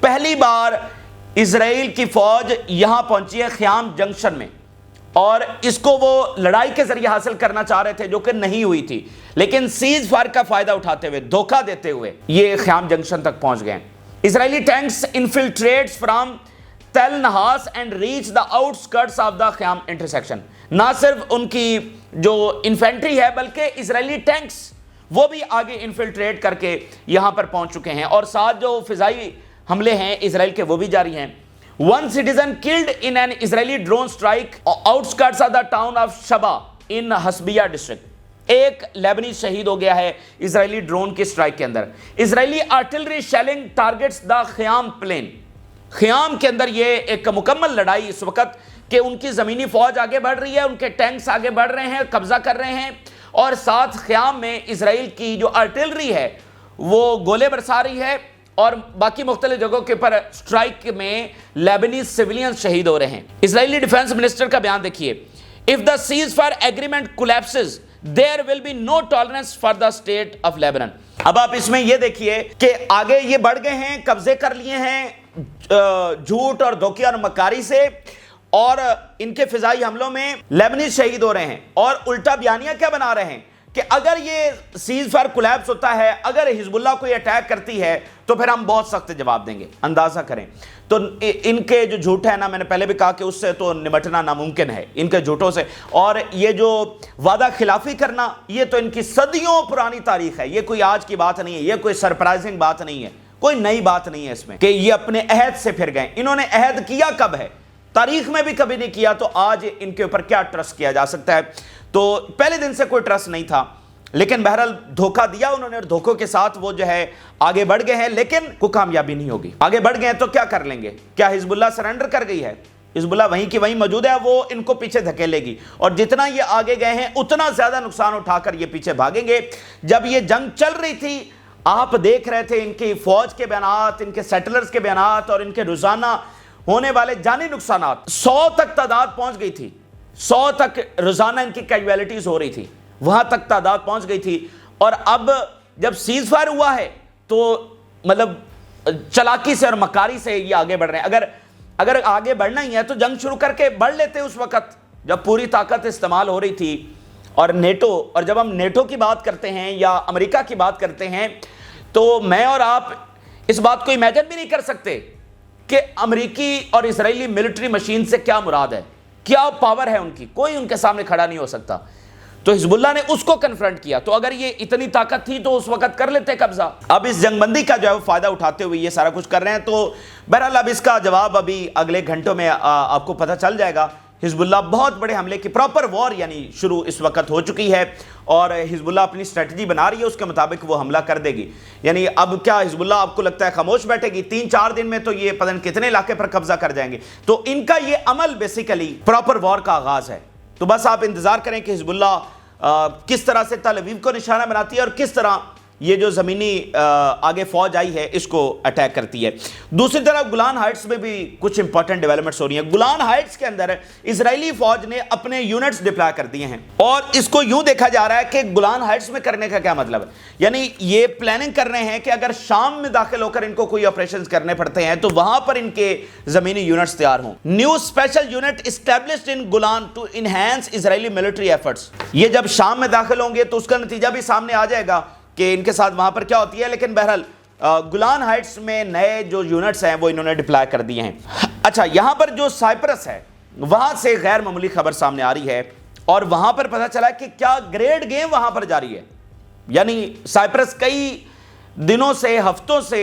پہلی بار اسرائیل کی فوج یہاں پہنچی ہے خیام جنکشن میں، اور اس کو وہ لڑائی کے ذریعے حاصل کرنا چاہ رہے تھے جو کہ نہیں ہوئی تھی، لیکن سیز فائر کا فائدہ اٹھاتے ہوئے، دھوکہ دیتے ہوئے یہ خیام جنکشن تک پہنچ گئے۔ اسرائیلی tanks infiltrates from Tal Nahas and reach the outskirts of the Khiam intersection. نہ صرف ان کی جو انفینٹری ہے بلکہ اسرائیلی ٹینکس وہ بھی آگے انفلٹریٹ کر کے یہاں پر پہنچ چکے ہیں، اور ساتھ جو فضائی حملے ہیں اسرائیل کے وہ بھی جاری ہیں۔ One citizen killed in an Israeli drone strike outskirts of the town of Shaba in Hasbiya district۔ ایک لیبنی شہید ہو گیا ہے اسرائیلی ڈرون کی سٹرائک کے اندر۔ اسرائیلی آرٹلری شیلنگ ٹارگٹس دا خیام پلین۔ خیام کے اندر یہ ایک مکمل لڑائی اس وقت کہ ان کی زمینی فوج آگے بڑھ رہی ہے، ان کے ٹینکس آگے بڑھ رہے ہیں، قبضہ کر رہے ہیں، اور ساتھ خیام میں اسرائیل کی جو آرٹلری ہے وہ گولے برسا رہی ہے، اور باقی مختلف جگہوں کے پر سٹرائک میں لیبنی سیویلین شہید ہو رہے ہیں۔ اسرائیلی ڈیفنس منسٹر کا بیان دیکھیے، if the ceasefire agreement collapses there will be no tolerance for the state of Lebanon۔ اب آپ اس میں یہ دیکھیے کہ آگے یہ بڑھ گئے ہیں، قبضے کر لیے ہیں جھوٹ اور دھوکے اور مکاری سے، اور ان کے فضائی حملوں میں لیبنی شہید ہو رہے ہیں، اور الٹا بیانیہ کیا بنا رہے ہیں کہ اگر یہ سیز فائر کولیپس ہوتا ہے، اگر حزب اللہ کوئی اٹیک کرتی ہے تو پھر ہم بہت سخت جواب دیں گے۔ اندازہ کریں تو ان کے جو جھوٹ ہے نا، میں نے پہلے بھی کہا کہ اس سے تو نمٹنا ناممکن ہے ان کے جھوٹوں سے، اور یہ جو وعدہ خلافی کرنا یہ تو ان کی صدیوں پرانی تاریخ ہے، یہ کوئی آج کی بات نہیں ہے، یہ کوئی سرپرائزنگ بات نہیں ہے، کوئی نئی بات نہیں ہے اس میں کہ یہ اپنے عہد سے پھر گئے۔ انہوں نے عہد کیا کب ہے؟ تاریخ میں بھی کبھی نہیں کیا، تو آج ان کے اوپر کیا ٹرسٹ کیا جا سکتا ہے؟ تو پہلے دن سے کوئی ٹرسٹ نہیں تھا، لیکن بہرحال دھوکہ دیا انہوں نے، اور دھوکوں کے ساتھ وہ جو ہے آگے بڑھ گئے ہیں، لیکن کوئی کامیابی نہیں ہوگی۔ آگے بڑھ گئے ہیں تو کیا کر لیں گے؟ کیا حزب اللہ سرنڈر کر گئی ہے؟ حزب اللہ وہیں کی وہیں موجود ہے، وہ ان کو پیچھے دھکیلے گی، اور جتنا یہ آگے گئے ہیں اتنا زیادہ نقصان اٹھا کر یہ پیچھے بھاگیں گے۔ جب یہ جنگ چل رہی تھی آپ دیکھ رہے تھے ان کی فوج کے بیانات، ان کے سیٹلرز کے بیانات، اور ان کے روزانہ ہونے والے جانی نقصانات 100 تک تعداد پہنچ گئی تھی، 100 تک روزانہ ان کی کیجویلٹیز ہو رہی تھی، وہاں تک تعداد پہنچ گئی تھی۔ اور اب جب سیز فائر ہوا ہے تو مطلب چلاکی سے اور مکاری سے یہ آگے بڑھ رہے ہیں۔ اگر آگے بڑھنا ہی ہے تو جنگ شروع کر کے بڑھ لیتے اس وقت جب پوری طاقت استعمال ہو رہی تھی۔ اور نیٹو، اور جب ہم نیٹو کی بات کرتے ہیں یا امریکہ کی بات کرتے ہیں تو میں اور آپ اس بات کو امیجن بھی نہیں کر سکتے کہ امریکی اور اسرائیلی ملٹری مشین سے کیا مراد ہے، کیا پاور ہے ان کی، کوئی ان کے سامنے کھڑا نہیں ہو سکتا۔ تو حزب اللہ نے اس کو کنفرنٹ کیا، تو اگر یہ اتنی طاقت تھی تو اس وقت کر لیتے قبضہ۔ اب اس جنگ بندی کا جو ہے وہ فائدہ اٹھاتے ہوئے یہ سارا کچھ کر رہے ہیں، تو بہرحال اب اس کا جواب ابھی اگلے گھنٹوں میں آپ کو پتہ چل جائے گا۔ حزب اللہ بہت بڑے حملے کی پراپر وار یعنی شروع اس وقت ہو چکی ہے، اور حزب اللہ اپنی اسٹریٹجی بنا رہی ہے، اس کے مطابق وہ حملہ کر دے گی۔ یعنی اب کیا حزب اللہ آپ کو لگتا ہے خاموش بیٹھے گی؟ 3-4 دن میں تو یہ پتہ نہیں کتنے علاقے پر قبضہ کر جائیں گے۔ تو ان کا یہ عمل بیسیکلی پراپر وار کا آغاز ہے۔ تو بس آپ انتظار کریں کہ حزب اللہ کس طرح سے تل ابیب کو نشانہ بناتی ہے، اور کس طرح یہ جو زمینی آگے فوج آئی ہے اس کو اٹیک کرتی ہے۔ دوسری طرف گولان ہائٹس میں بھی کچھ امپورٹنٹ ڈیولپمنٹس ہو رہی ہیں۔ گولان ہائٹس کے اندر اسرائیلی فوج نے اپنے یونٹس ڈپلائے کر دیے ہیں، اور اس کو یوں دیکھا جا رہا ہے کہ گولان ہائٹس میں کرنے کا کیا مطلب ہے، یعنی یہ پلاننگ کر رہے ہیں کہ اگر شام میں داخل ہو کر ان کو کوئی آپریشنز کرنے پڑتے ہیں تو وہاں پر ان کے زمینی یونٹس تیار ہوں۔ New special unit established in Golan to enhance Israeli military efforts. یہ جب شام میں داخل ہوں گے تو اس کا نتیجہ بھی سامنے آ جائے گا کہ ان کے ساتھ وہاں پر کیا ہوتی ہے، لیکن بہرحال گولان ہائٹس میں نئے جو یونٹس ہیں وہ انہوں نے ڈپلائے کر دیے ہیں۔ اچھا، یہاں پر جو سائپرس ہے وہاں سے غیر معمولی خبر سامنے آ رہی ہے، اور وہاں پر پتہ چلا کہ کیا گریڈ گیم وہاں پر جاری ہے۔ یعنی سائپرس کئی دنوں سے، ہفتوں سے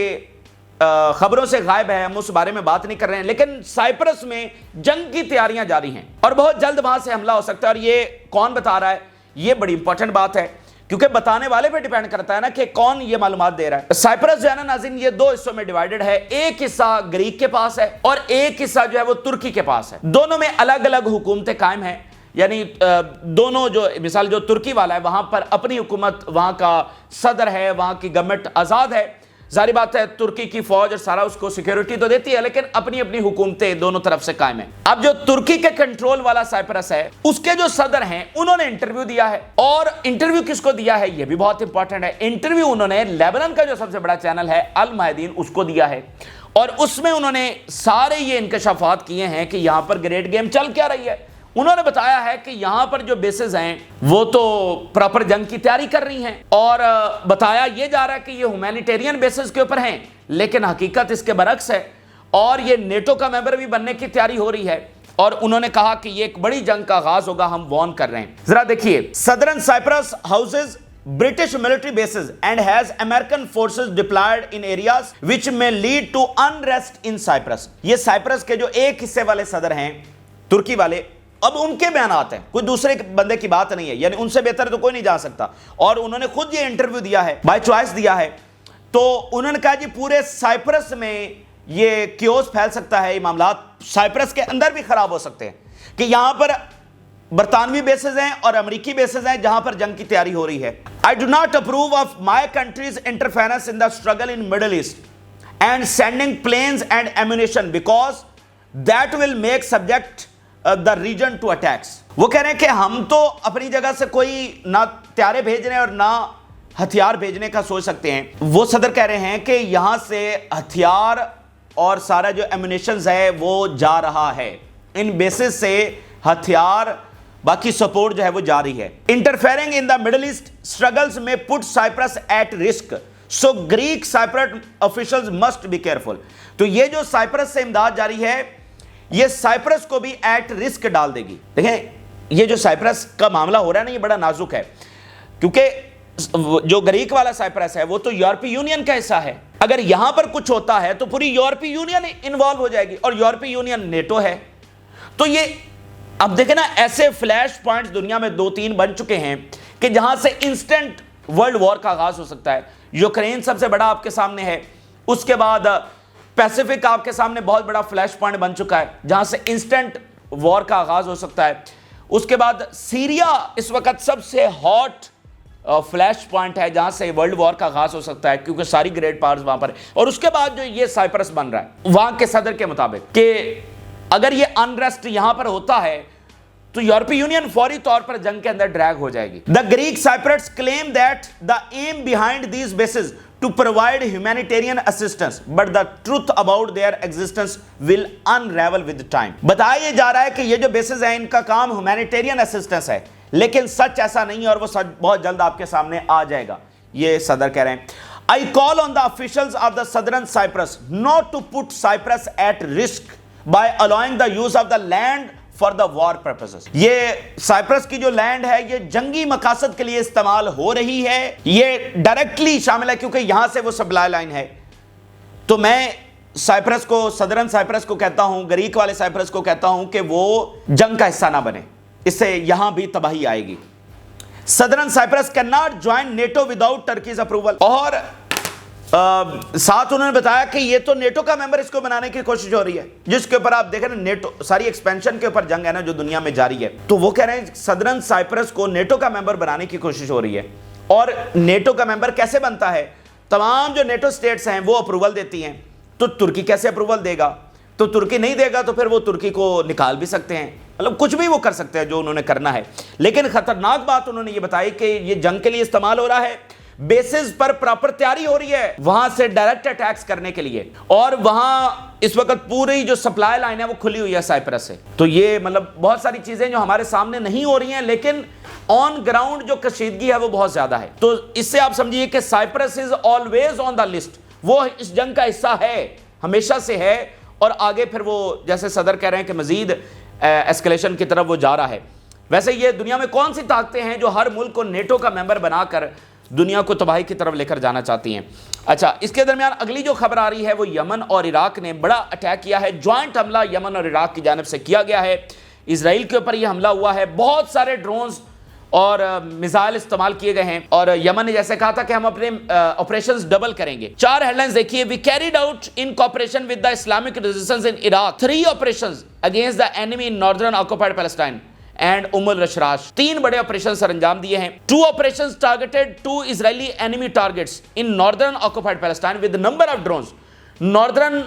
خبروں سے غائب ہے، ہم اس بارے میں بات نہیں کر رہے ہیں، لیکن سائپرس میں جنگ کی تیاریاں جاری ہیں، اور بہت جلد وہاں سے حملہ ہو سکتا ہے۔ اور یہ کون بتا رہا ہے؟ یہ بڑی امپورٹنٹ بات ہے، کیونکہ بتانے والے پہ ڈیپینڈ کرتا ہے نا کہ کون یہ معلومات دے رہا ہے۔ سائپرس جو ہے نا ناظرین، یہ 2 حصوں میں ڈیوائیڈڈ ہے، ایک حصہ گریک کے پاس ہے اور ایک حصہ جو ہے وہ ترکی کے پاس ہے۔ دونوں میں الگ الگ حکومتیں قائم ہیں، یعنی دونوں جو مثال جو ترکی والا ہے وہاں پر اپنی حکومت، وہاں کا صدر ہے، وہاں کی گورنمنٹ آزاد ہے، ظاہر بات ہے ترکی کی فوج اور سارا اس کو سیکیورٹی تو دیتی ہے، لیکن اپنی اپنی حکومتیں دونوں طرف سے قائم ہیں۔ اب جو ترکی کے کنٹرول والا سائپرس ہے اس کے جو صدر ہیں انہوں نے انٹرویو دیا ہے، اور انٹرویو کس کو دیا ہے یہ بھی بہت امپورٹنٹ ہے۔ انٹرویو انہوں نے لیبنان کا جو سب سے بڑا چینل ہے المہدین اس کو دیا ہے، اور اس میں انہوں نے سارے یہ انکشافات کیے ہیں کہ یہاں پر گریٹ گیم چل کیا رہی ہے. انہوں نے بتایا ہے کہ یہاں پر جو بیسز ہیں وہ تو پراپر جنگ کی تیاری کر رہی ہیں, اور بتایا یہ جا رہا ہے کہ یہ ہیومینیٹیرین بیسز کے اوپر ہیں, لیکن حقیقت اس کے برعکس ہے, اور یہ نیٹو کا ممبر بھی بننے کی تیاری ہو رہی ہے. اور انہوں نے کہا کہ یہ ایک بڑی جنگ کا آغاز ہوگا, ہم وارن کر رہے ہیں. ذرا دیکھیے, southern Cyprus houses British military bases and has American forces deployed in areas which may lead to unrest in Cyprus. یہ سائپرس کے جو ایک حصے والے صدر ہیں ترکی والے, اب ان کے بیانات ہیں, کوئی دوسرے بندے کی بات نہیں ہے, یعنی ان سے بہتر تو کوئی نہیں جا سکتا, اور انہوں نے خود یہ انٹرویو دیا ہے, بائی چوائس دیا ہے. تو انہوں نے کہا جی پورے سائپرس میں یہ کیوس پھیل سکتا ہے, یہ معاملات سائپرس کے اندر بھی خراب ہو سکتے ہیں, کہ یہاں پر برطانوی بیسز ہیں اور امریکی بیسز ہیں جہاں پر جنگ کی تیاری ہو رہی ہے. I do not approve of my country's interference in the struggle in Middle East and sending planes and ammunition because that will make subject the region to attacks. وہ کہہ رہے ہیں کہ ہم تو اپنی جگہ سے کوئی نہ طیارے بھیج رہے ہیں اور نہ ہتھیار بھیجنے کا سوچ سکتے ہیں. وہ صدر کہہ رہے ہیں کہ یہاں سے ہتھیار اور سارا جو ایمونیشنز ہے وہ جا رہا ہے, ان بیسز سے ہتھیار باقی سپورٹ جو ہے وہ جاری ہے. Interfering in the Middle East struggles میں put Cyprus at risk, so Greek Cypriot officials must be careful. تو یہ جو سائپرس سے امداد جاری ہے یہ سائپرس کو بھی ایٹ رسک ڈال دے گی. دیکھیں یہ جو سائپرس کا معاملہ ہو رہا ہے نا, یہ بڑا نازک ہے, کیونکہ جو گریک والا سائپرس ہے وہ تو یورپی یونین کا حصہ ہے. اگر یہاں پر کچھ ہوتا ہے تو پوری یورپی یونین انوالو ہو جائے گی, اور یورپی یونین نیٹو ہے. تو یہ اب دیکھیں نا, ایسے فلیش پوائنٹس دنیا میں 2-3 بن چکے ہیں کہ جہاں سے انسٹنٹ ورلڈ وار کا آغاز ہو سکتا ہے. یوکرین سب سے بڑا آپ کے سامنے ہے, اس کے بعد پیسیفک آپ کے سامنے بہت بڑا فلیش پوائنٹ بن چکا ہے جہاں سے انسٹنٹ وار کا آغاز ہو سکتا ہے. اس کے بعد سیریا اس وقت سب سے ہاٹ فلیش پوائنٹ ہے جہاں سے ورلڈ وار کا آغاز ہو سکتا ہے, کیونکہ ساری گریٹ پاورز وہاں پر. اور اس کے بعد جو یہ سائپرس بن رہا ہے وہاں کے صدر کے مطابق کہ اگر یہ انریسٹ یہاں پر ہوتا ہے تو یورپی یونین فوری طور پر جنگ کے اندر ڈریگ ہو جائے گی. The Greek Cypriots claim that the aim behind these bases to provide humanitarian assistance, but the truth about their existence will unravel with time. بتایا یہ جا رہا ہے کہ یہ جو بیسز ہیں ان کا کام humanitarian assistance ہے, لیکن سچ ایسا نہیں ہے, اور وہ سچ بہت جلد آپ کے سامنے آ جائے گا. یہ صدر کہہ رہے ہیں. I call on the officials of the southern Cyprus not to put Cyprus at risk by allowing the use of the land for the war purposes. یہ سائپرس کی جو لینڈ ہے یہ جنگی مقاصد کے لیے استعمال ہو رہی ہے, یہ ڈائریکٹلی شامل ہے کیونکہ یہاں سے وہ سپلائی لائن ہے. تو میں سائپرس کو, صدرن سائپرس کو کہتا ہوں, گریک والے سائپرس کو کہتا ہوں کہ وہ جنگ کا حصہ نہ بنے, اس سے یہاں بھی تباہی آئے گی. Southern Cyprus can not join NATO without Turkey's approval. اور ساتھ انہوں نے بتایا کہ یہ تو نیٹو کا ممبر اس کو بنانے کی کوشش ہو رہی ہے, جس کے اوپر آپ دیکھیں نا نیٹو ساری ایکسپینشن کے اوپر جنگ ہے نا جو دنیا میں جاری ہے. تو وہ کہہ رہے ہیں صدرن سائپرس کو نیٹو کا ممبر بنانے کی کوشش ہو رہی ہے. اور نیٹو کا ممبر کیسے بنتا ہے, تمام جو نیٹو سٹیٹس ہیں وہ اپروول دیتی ہیں. تو ترکی کیسے اپروول دے گا, تو ترکی نہیں دے گا تو پھر وہ ترکی کو نکال بھی سکتے ہیں, مطلب کچھ بھی وہ کر سکتے ہیں جو انہوں نے کرنا ہے. لیکن خطرناک بات انہوں نے یہ بتائی کہ یہ جنگ کے لیے استعمال ہو رہا ہے, بیسز پر پراپر تیاری ہو رہی ہے وہاں سے ڈائریکٹ اٹیکس کرنے کے لیے, اور وہاں اس وقت پوری جو سپلائی لائن ہے وہ کھلی ہوئی ہے سائپرس سے. تو یہ مطلب بہت ساری چیزیں جو ہمارے سامنے نہیں ہو رہی ہیں, لیکن آن گراؤنڈ جو کشیدگی ہے وہ بہت زیادہ ہے. تو اس سے آپ سمجھیے کہ Cyprus is always on the list, وہ اس جنگ کا حصہ ہے, ہمیشہ سے ہے, اور آگے پھر وہ جیسے صدر کہہ رہے ہیں کہ مزید ایسکلیشن کی طرف وہ جا رہا ہے. ویسے یہ دنیا میں کون سی طاقتیں ہیں جو ہر ملک کو نیٹو کا ممبر بنا کر دنیا کو تباہی کی طرف لے کر جانا چاہتی ہیں. اچھا, اس کے درمیان اگلی جو خبر آ رہی ہے وہ یمن اور عراق نے بڑا اٹیک کیا ہے. جوائنٹ حملہ یمن اور عراق کی جانب سے کیا گیا ہے. اسرائیل کے اوپر یہ حملہ ہوا ہے, بہت سارے ڈرونز اور میزائل استعمال کیے گئے ہیں, اور یمن نے جیسے کہا تھا کہ ہم اپنے آپریشنز ڈبل کریں گے. 4 ہیڈ لائنز دیکھیے. We carried out in cooperation with the Islamic resistance in Iraq 3 operations against the enemy in northern occupied Palestine and Al Rashrash. 3 بڑے آپریشن سر انجام دیے ہیں. 2 operations targeted 2 Israeli enemy targets in northern occupied Palestine with number of drones. Northern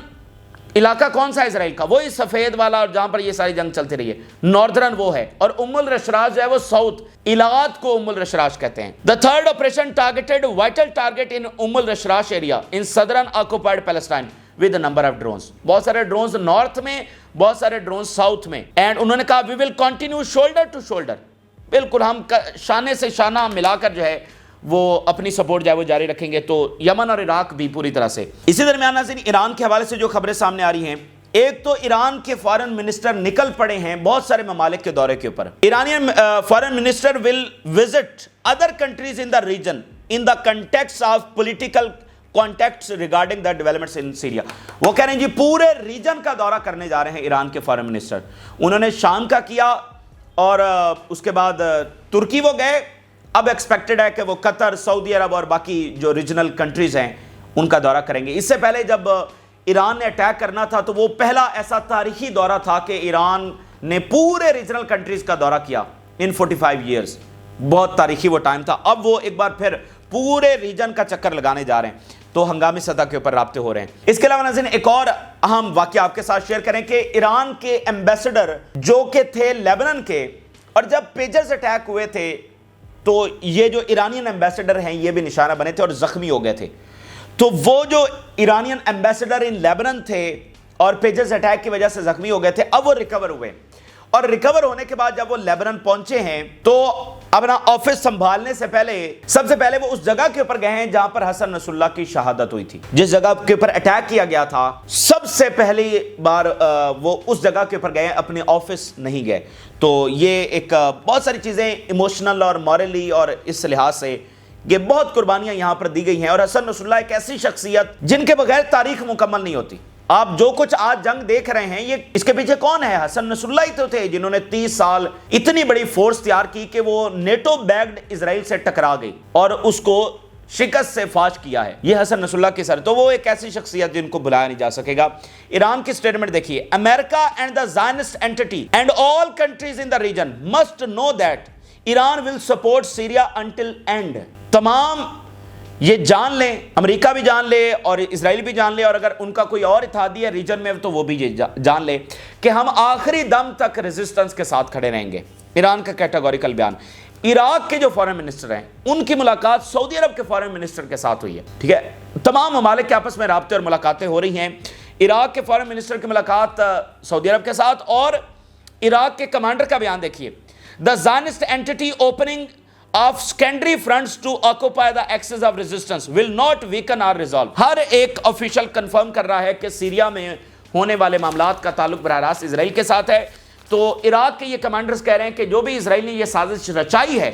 علاقہ کون سا ہے اسرائیل کا, وہی سفید والا اور جہاں پر یہ ساری جنگ چلتی رہی ہے, ناردرن وہ ہے, اور الرشراش جو ہے وہ ساؤتھ, علاقات کو الرشراش کہتے ہیں. The third operation targeted vital target in الرشراش area in southern occupied Palestine with the number of drones. بہت سارے ڈرونز نارتھ میں, بہت سارے ڈرونز ساؤتھ میں. اینڈ انہوں نے کہا we will continue shoulder to shoulder. بالکل ہم شانے سے شانہ ملا کر جو ہے وہ اپنی سپورٹ جو ہے وہ جاری رکھیں گے. تو یمن اور عراق بھی پوری طرح سے. اسی درمیان ناظرین ایران کے حوالے سے جو خبریں سامنے آ رہی ہیں, ایک تو ایران کے فارن منسٹر نکل پڑے ہیں بہت سارے ممالک کے دورے کے اوپر. Iranian foreign minister will visit other countries in the region in the context of political contacts regarding the developments in Syria. وہ کہہ رہے ہیں جی پورے ریجن کا دورہ کرنے جا رہے ہیں ایران کے فارن منسٹر. انہوں نے شام کا کیا اور اس کے بعد ترکی وہ گئے. اب ایکسپیکٹڈ ہے کہ وہ قطر, سعودی عرب اور باقی جو ریجنل کنٹریز ہیں ان کا دورہ کریں گے. اس سے پہلے جب ایران نے اٹیک کرنا تھا تو وہ پہلا ایسا تاریخی دورہ تھا کہ ایران نے پورے ریجنل کنٹریز کا دورہ کیا ان 45 ایئرز. بہت تاریخی وہ ٹائم تھا. اب وہ ایک بار پھر پورے ریجن کا چکر لگانے جا رہے ہیں, تو ہنگامی سطح کے اوپر رابطے ہو رہے ہیں. اس کے علاوہ ناظرین ایک اور اہم واقعہ آپ کے ساتھ شیئر کریں کہ ایران کے ایمبیسڈر جو کہ تھے لیبنن کے, اور جب پیجرز اٹیک ہوئے تھے تو یہ جو ایرانین ایمبیسڈر ہیں یہ بھی نشانہ بنے تھے اور زخمی ہو گئے تھے. تو وہ جو ایرانین ایمبیسڈر ان لیبنن تھے اور پیجرز اٹیک کی وجہ سے زخمی ہو گئے تھے, اب وہ ریکور ہوئے. اور ریکور ہونے کے بعد جب وہ لیبنن پہنچے ہیں تو اپنا آفس سنبھالنے سے پہلے سب سے پہلے وہ اس جگہ کے اوپر گئے ہیں جہاں پر حسن نصر اللہ کی شہادت ہوئی تھی. جس جگہ کے اوپر اٹیک کیا گیا تھا سب سے پہلی بار وہ اس جگہ کے اوپر گئے, اپنے آفس نہیں گئے. تو یہ ایک بہت ساری چیزیں ایموشنل اور مورلی اور اس لحاظ سے یہ بہت قربانیاں یہاں پر دی گئی ہیں. اور حسن نصر اللہ ایک ایسی شخصیت جن کے بغیر تاریخ مکمل نہیں ہوتی. آپ جو کچھ آج جنگ دیکھ رہے ہیں یہ اس کے پیچھے کون ہے؟ حسن نصر اللہ ہی تو تھے جنہوں نے 30 سال اتنی بڑی فورس تیار کی کہ وہ نیٹو بیکڈ اسرائیل سے ٹکرا گئی اور اس کو شکست سے فاش کیا ہے. یہ حسن نصر اللہ کے سر. تو وہ ایک ایسی شخصیت جن کو بلایا نہیں جا سکے گا. ایران کی سٹیٹمنٹ دیکھیے, امریکہ and the Zionist entity and all countries in the region must know that Iran will support Syria until end. تمام یہ جان لیں, امریکہ بھی جان لے اور اسرائیل بھی جان لے, اور اگر ان کا کوئی اور اتحادی ہے ریجن میں تو وہ بھی جان لے کہ ہم آخری دم تک ریزسٹنس کے ساتھ کھڑے رہیں گے. ایران کا کیٹاگوریکل بیان. عراق کے جو فارن منسٹر ہیں ان کی ملاقات سعودی عرب کے فارن منسٹر کے ساتھ ہوئی ہے. ٹھیک ہے, تمام ممالک کے آپس میں رابطے اور ملاقاتیں ہو رہی ہیں. عراق کے فارن منسٹر کی ملاقات سعودی عرب کے ساتھ, اور عراق کے کمانڈر کا بیان دیکھیے. The Zionist entity opening of secondary fronts to occupy the axis of resistance will not weaken our resolve. ہر ایک آفیشل کنفرم کر رہا ہے کہ سیریا میں ہونے والے معاملات کا تعلق براہ راست اسرائیل کے ساتھ ہے. تو عراق کے یہ کمانڈرز کہہ رہے ہیں کہ جو بھی اسرائیل نے یہ سازش رچائی ہے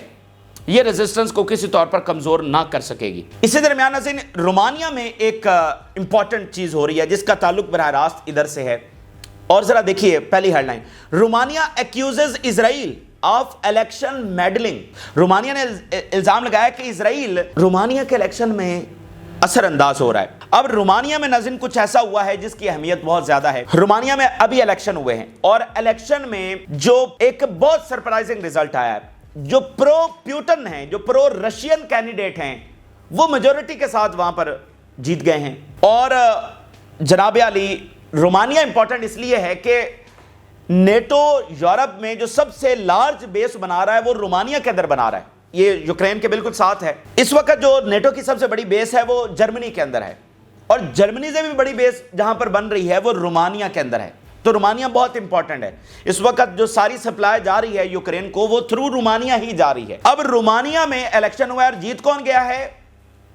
یہ ریزسٹنس کو کسی طور پر کمزور نہ کر سکے گی. اسی درمیان ناظرین رومانیہ میں ایک امپورٹنٹ چیز ہو رہی ہے جس کا تعلق براہ راست ادھر سے ہے. اور ذرا دیکھیے پہلی headline, Romania accuses Israel of election meddling. رومانیہ نے الزام لگایا کہ اسرائیل رومانیہ کے الیکشن میں اثر انداز ہو رہا ہے. اب رومانیہ میں ناظرین کچھ ایسا ہوا ہے جس کی اہمیت بہت زیادہ ہے. رومانیہ میں ابھی الیکشن ہوئے ہیں اور الیکشن میں جو ایک بہت سرپرائزنگ ریزلٹ آیا ہے, جو پرو پیوٹن ہیں, جو پرو رشین کینڈیڈیٹ ہیں وہ میجورٹی کے ساتھ وہاں پر جیت گئے ہیں. اور جناب علی رومانیہ امپورٹنٹ اس لیے ہے کہ نیٹو یورپ میں جو سب سے لارج بیس بنا رہا ہے وہ رومانیہ کے اندر بنا رہا ہے. یہ یوکرین کے بالکل ساتھ ہے. اس وقت جو نیٹو کی سب سے بڑی بیس ہے وہ جرمنی کے اندر ہے, اور جرمنی سے بھی بڑی بیس جہاں پر بن رہی ہے وہ رومانیہ کے اندر ہے. تو رومانیہ بہت امپورٹنٹ ہے. اس وقت جو ساری سپلائی جا رہی ہے یوکرین کو وہ تھرو رومانیہ ہی جا رہی ہے. اب رومانیہ میں الیکشن ہوا اور جیت کون گیا ہے؟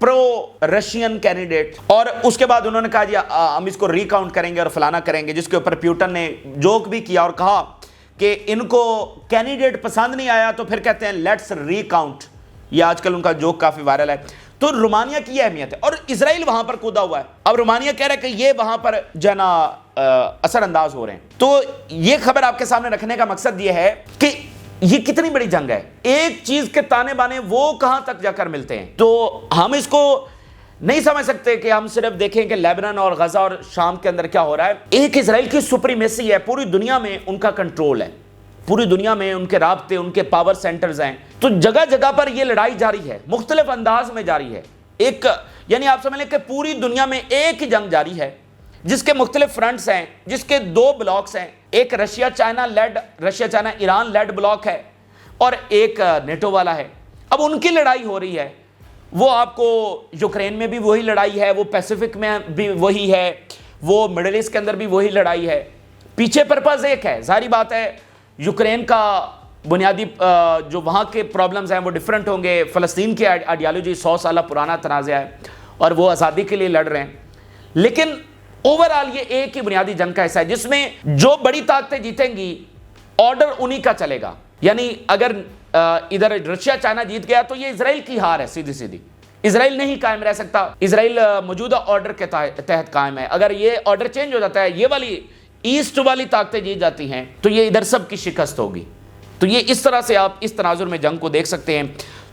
پرو رشین کینڈیڈیٹ. اور اس کے بعد انہوں نے کہا جی ہم اس کو ری کاؤنٹ کریں گے اور فلانا کریں گے, جس کے اوپر پیوٹن نے جوک بھی کیا اور کہا کہ ان کو کینڈیڈیٹ پسند نہیں آیا تو پھر کہتے ہیں لیٹس ری کاؤنٹ. یہ آج کل ان کا جوک کافی وائرل ہے. تو رومانیہ کی یہ اہمیت ہے, اور اسرائیل وہاں پر کودا ہوا ہے. اب رومانیہ کہہ رہا ہے کہ یہ وہاں پر جنا اثر انداز ہو رہے ہیں. تو یہ خبر آپ کے سامنے رکھنے کا مقصد یہ ہے کہ یہ کتنی بڑی جنگ ہے. ایک چیز کے تانے بانے وہ کہاں تک جا کر ملتے ہیں. تو ہم اس کو نہیں سمجھ سکتے کہ ہم صرف دیکھیں کہ لیبنان اور غزہ اور شام کے اندر کیا ہو رہا ہے. ایک اسرائیل کی سپریمیسی ہے, پوری دنیا میں ان کا کنٹرول ہے, پوری دنیا میں ان کے رابطے, ان کے پاور سینٹرز ہیں. تو جگہ جگہ پر یہ لڑائی جاری ہے, مختلف انداز میں جاری ہے. ایک یعنی آپ سمجھ لیں کہ پوری دنیا میں ایک ہی جنگ جاری ہے جس کے مختلف فرنٹس ہیں, جس کے 2 بلاکس ہیں. ایک Russia China Iran lead block ہے اور ایک نیٹو والا ہے. اب ان کی لڑائی ہو رہی ہے. وہ آپ کو یوکرین میں بھی وہی لڑائی ہے, وہ پیسیفک میں بھی وہی ہے, وہ مڈل ایسٹ کے اندر بھی وہی لڑائی ہے. پیچھے پرپز ایک ہے, ظاہری بات ہے یوکرین کا بنیادی جو وہاں کے پرابلمز ہیں وہ ڈیفرنٹ ہوں گے. فلسطین کی آئیڈیالوجی 100 سالہ پرانا تنازع ہے اور وہ آزادی کے لیے لڑ رہے ہیں, لیکن اوورآل یہ ایک ہی بنیادی جنگ کا حصہ ہے جس میں جو بڑی طاقتیں جیتیں گی آرڈر انہی کا چلے گا. یعنی اگر ادھر رشیا چائنا جیت گیا تو یہ اسرائیل کی ہار ہے سیدھی سیدھی. اسرائیل نہیں قائم رہ سکتا, اسرائیل موجودہ آرڈر کے تحت قائم ہے. اگر یہ آرڈر چینج ہو جاتا ہے, یہ والی ایسٹ والی طاقتیں جیت جاتی ہیں, تو یہ ادھر سب کی شکست ہوگی. تو یہ اس طرح سے آپ اس تناظر میں جنگ کو دیکھ سکتے ہیں.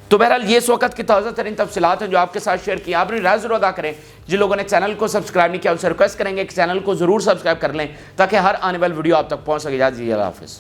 تو بہرحال یہ اس وقت کی تازہ ترین تفصیلات ہیں جو آپ کے ساتھ شیئر کی. آپ نے رائے ضرور ادا کریں. جن لوگوں نے چینل کو سبسکرائب نہیں کیا ان سے ریکویسٹ کریں گے کہ چینل کو ضرور سبسکرائب کر لیں تاکہ ہر آنے والی ویڈیو آپ تک پہنچ سکے. اللہ حافظ.